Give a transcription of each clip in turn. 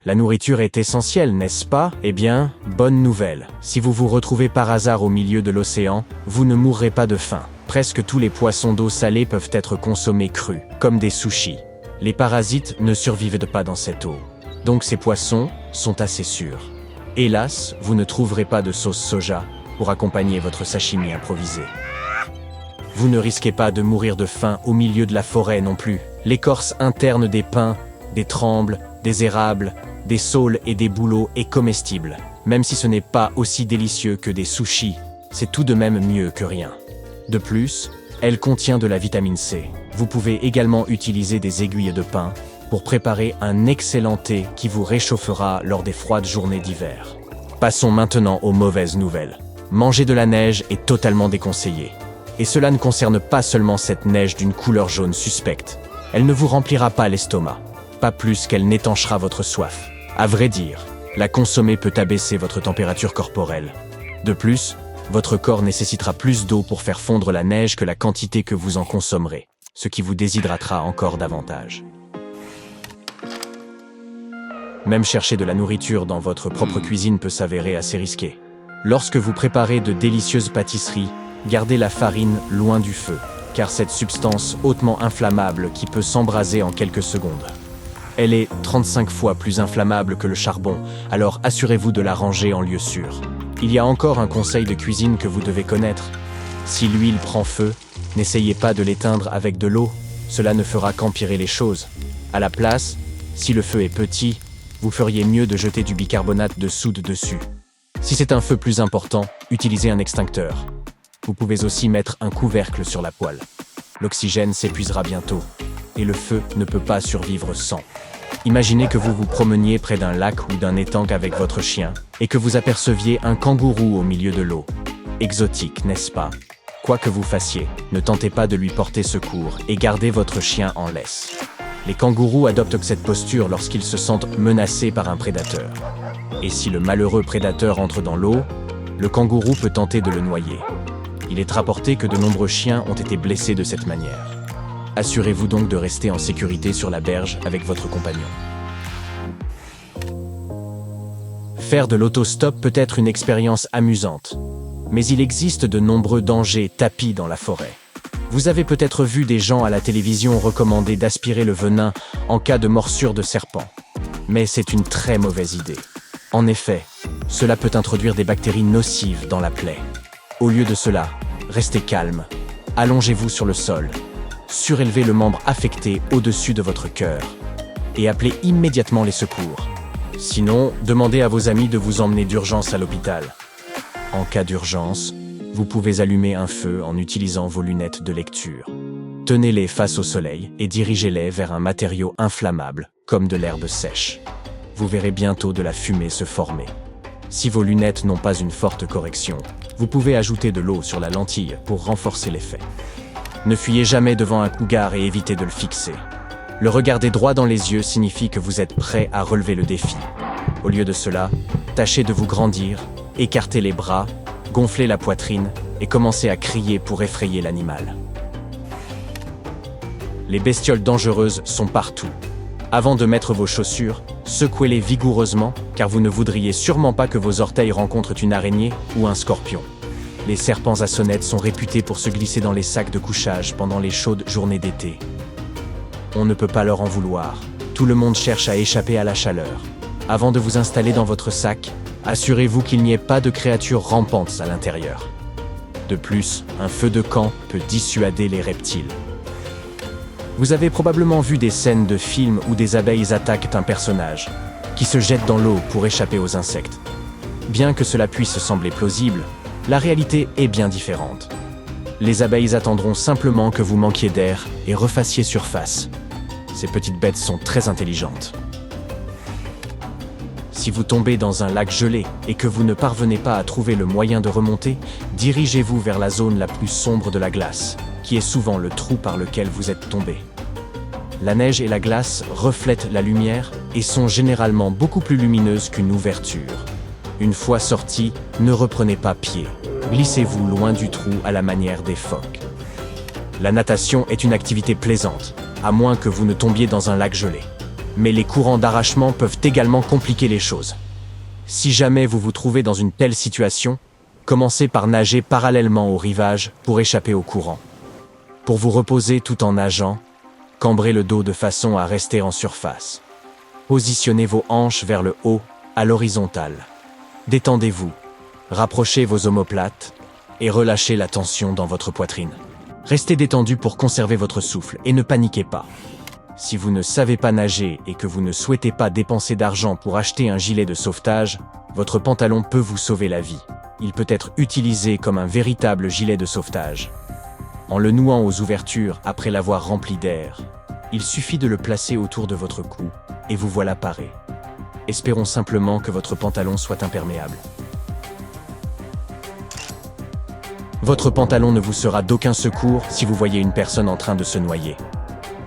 La nourriture est essentielle, n'est-ce pas? Eh bien, bonne nouvelle. Si vous vous retrouvez par hasard au milieu de l'océan, vous ne mourrez pas de faim. Presque tous les poissons d'eau salée peuvent être consommés crus, comme des sushis. Les parasites ne survivent pas dans cette eau. Donc ces poissons sont assez sûrs. Hélas, vous ne trouverez pas de sauce soja pour accompagner votre sashimi improvisé. Vous ne risquez pas de mourir de faim au milieu de la forêt non plus. L'écorce interne des pins, des trembles, des érables, des saules et des bouleaux est comestible. Même si ce n'est pas aussi délicieux que des sushis, c'est tout de même mieux que rien. De plus, elle contient de la vitamine C. Vous pouvez également utiliser des aiguilles de pin pour préparer un excellent thé qui vous réchauffera lors des froides journées d'hiver. Passons maintenant aux mauvaises nouvelles. Manger de la neige est totalement déconseillé. Et cela ne concerne pas seulement cette neige d'une couleur jaune suspecte. Elle ne vous remplira pas l'estomac, pas plus qu'elle n'étanchera votre soif. À vrai dire, la consommer peut abaisser votre température corporelle. De plus, votre corps nécessitera plus d'eau pour faire fondre la neige que la quantité que vous en consommerez, ce qui vous déshydratera encore davantage. Même chercher de la nourriture dans votre propre cuisine peut s'avérer assez risqué. Lorsque vous préparez de délicieuses pâtisseries, gardez la farine loin du feu, car cette substance hautement inflammable qui peut s'embraser en quelques secondes. Elle est 35 fois plus inflammable que le charbon, alors assurez-vous de la ranger en lieu sûr. Il y a encore un conseil de cuisine que vous devez connaître. Si l'huile prend feu, n'essayez pas de l'éteindre avec de l'eau, cela ne fera qu'empirer les choses. À la place, si le feu est petit, vous feriez mieux de jeter du bicarbonate de soude dessus. Si c'est un feu plus important, utilisez un extincteur. Vous pouvez aussi mettre un couvercle sur la poêle. L'oxygène s'épuisera bientôt, et le feu ne peut pas survivre sans. Imaginez que vous vous promeniez près d'un lac ou d'un étang avec votre chien, et que vous aperceviez un kangourou au milieu de l'eau. Exotique, n'est-ce pas? Quoi que vous fassiez, ne tentez pas de lui porter secours et gardez votre chien en laisse. Les kangourous adoptent cette posture lorsqu'ils se sentent menacés par un prédateur. Et si le malheureux prédateur entre dans l'eau, le kangourou peut tenter de le noyer. Il est rapporté que de nombreux chiens ont été blessés de cette manière. Assurez-vous donc de rester en sécurité sur la berge avec votre compagnon. Faire de l'autostop peut être une expérience amusante, mais il existe de nombreux dangers tapis dans la forêt. Vous avez peut-être vu des gens à la télévision recommander d'aspirer le venin en cas de morsure de serpent. Mais c'est une très mauvaise idée. En effet, cela peut introduire des bactéries nocives dans la plaie. Au lieu de cela, restez calme, allongez-vous sur le sol, surélevez le membre affecté au-dessus de votre cœur et appelez immédiatement les secours. Sinon, demandez à vos amis de vous emmener d'urgence à l'hôpital. En cas d'urgence, vous pouvez allumer un feu en utilisant vos lunettes de lecture. Tenez-les face au soleil et dirigez-les vers un matériau inflammable, comme de l'herbe sèche. Vous verrez bientôt de la fumée se former. Si vos lunettes n'ont pas une forte correction, vous pouvez ajouter de l'eau sur la lentille pour renforcer l'effet. Ne fuyez jamais devant un cougar et évitez de le fixer. Le regarder droit dans les yeux signifie que vous êtes prêt à relever le défi. Au lieu de cela, tâchez de vous grandir, écartez les bras, gonflez la poitrine et commencez à crier pour effrayer l'animal. Les bestioles dangereuses sont partout. Avant de mettre vos chaussures, secouez-les vigoureusement car vous ne voudriez sûrement pas que vos orteils rencontrent une araignée ou un scorpion. Les serpents à sonnettes sont réputés pour se glisser dans les sacs de couchage pendant les chaudes journées d'été. On ne peut pas leur en vouloir. Tout le monde cherche à échapper à la chaleur. Avant de vous installer dans votre sac, assurez-vous qu'il n'y ait pas de créatures rampantes à l'intérieur. De plus, un feu de camp peut dissuader les reptiles. Vous avez probablement vu des scènes de films où des abeilles attaquent un personnage, qui se jette dans l'eau pour échapper aux insectes. Bien que cela puisse sembler plausible, la réalité est bien différente. Les abeilles attendront simplement que vous manquiez d'air et refassiez surface. Ces petites bêtes sont très intelligentes. Si vous tombez dans un lac gelé et que vous ne parvenez pas à trouver le moyen de remonter, dirigez-vous vers la zone la plus sombre de la glace, qui est souvent le trou par lequel vous êtes tombé. La neige et la glace reflètent la lumière et sont généralement beaucoup plus lumineuses qu'une ouverture. Une fois sorti, ne reprenez pas pied. Glissez-vous loin du trou à la manière des phoques. La natation est une activité plaisante, à moins que vous ne tombiez dans un lac gelé. mais les courants d'arrachement peuvent également compliquer les choses. Si jamais vous vous trouvez dans une telle situation, commencez par nager parallèlement au rivage pour échapper au courant. Pour vous reposer tout en nageant, cambrez le dos de façon à rester en surface. Positionnez vos hanches vers le haut, à l'horizontale. Détendez-vous, rapprochez vos omoplates et relâchez la tension dans votre poitrine. Restez détendu pour conserver votre souffle et ne paniquez pas. Si vous ne savez pas nager et que vous ne souhaitez pas dépenser d'argent pour acheter un gilet de sauvetage, votre pantalon peut vous sauver la vie. Il peut être utilisé comme un véritable gilet de sauvetage. En le nouant aux ouvertures après l'avoir rempli d'air, il suffit de le placer autour de votre cou et vous voilà paré. Espérons simplement que votre pantalon soit imperméable. Votre pantalon ne vous sera d'aucun secours si vous voyez une personne en train de se noyer.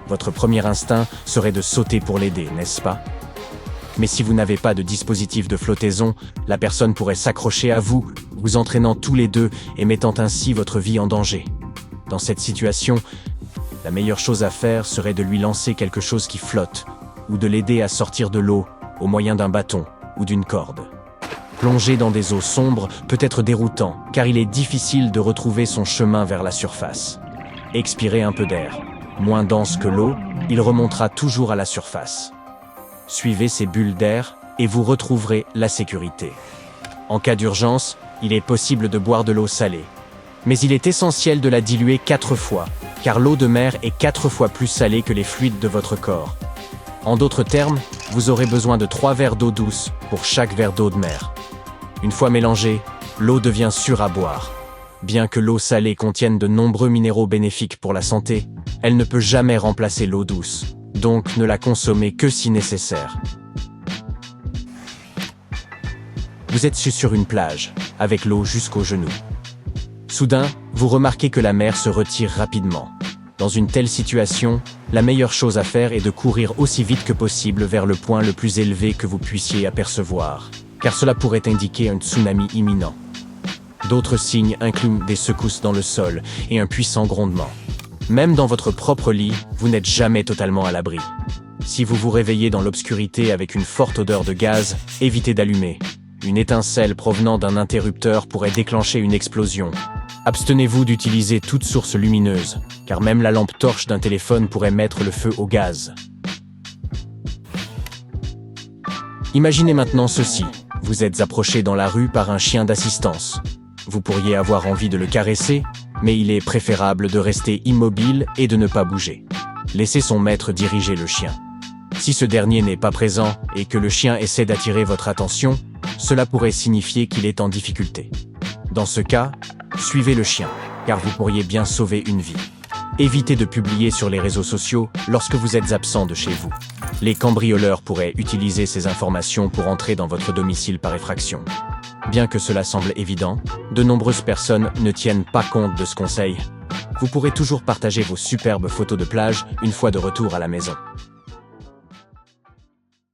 Votre premier instinct serait de sauter pour l'aider, n'est-ce pas? Mais si vous n'avez pas de dispositif de flottaison, la personne pourrait s'accrocher à vous, vous entraînant tous les deux et mettant ainsi votre vie en danger. Dans cette situation, la meilleure chose à faire serait de lui lancer quelque chose qui flotte, ou de l'aider à sortir de l'eau au moyen d'un bâton ou d'une corde. Plonger dans des eaux sombres peut être déroutant, car il est difficile de retrouver son chemin vers la surface. Expirez un peu d'air. Moins dense que l'eau, il remontera toujours à la surface. Suivez ces bulles d'air et vous retrouverez la sécurité. En cas d'urgence, il est possible de boire de l'eau salée. Mais il est essentiel de la diluer 4 fois, car l'eau de mer est 4 fois plus salée que les fluides de votre corps. En d'autres termes, vous aurez besoin de 3 verres d'eau douce pour chaque verre d'eau de mer. Une fois mélangée, l'eau devient sûre à boire. Bien que l'eau salée contienne de nombreux minéraux bénéfiques pour la santé, elle ne peut jamais remplacer l'eau douce, donc ne la consommez que si nécessaire. Vous êtes sur une plage, avec l'eau jusqu'aux genoux. Soudain, vous remarquez que la mer se retire rapidement. Dans une telle situation, la meilleure chose à faire est de courir aussi vite que possible vers le point le plus élevé que vous puissiez apercevoir, car cela pourrait indiquer un tsunami imminent. D'autres signes incluent des secousses dans le sol et un puissant grondement. Même dans votre propre lit, vous n'êtes jamais totalement à l'abri. Si vous vous réveillez dans l'obscurité avec une forte odeur de gaz, évitez d'allumer. Une étincelle provenant d'un interrupteur pourrait déclencher une explosion. Abstenez-vous d'utiliser toute source lumineuse, car même la lampe torche d'un téléphone pourrait mettre le feu au gaz. Imaginez maintenant ceci. Vous êtes approché dans la rue par un chien d'assistance. Vous pourriez avoir envie de le caresser, mais il est préférable de rester immobile et de ne pas bouger. Laissez son maître diriger le chien. Si ce dernier n'est pas présent et que le chien essaie d'attirer votre attention, cela pourrait signifier qu'il est en difficulté. Dans ce cas, suivez le chien, car vous pourriez bien sauver une vie. Évitez de publier sur les réseaux sociaux lorsque vous êtes absent de chez vous. Les cambrioleurs pourraient utiliser ces informations pour entrer dans votre domicile par effraction. Bien que cela semble évident, de nombreuses personnes ne tiennent pas compte de ce conseil. Vous pourrez toujours partager vos superbes photos de plage une fois de retour à la maison.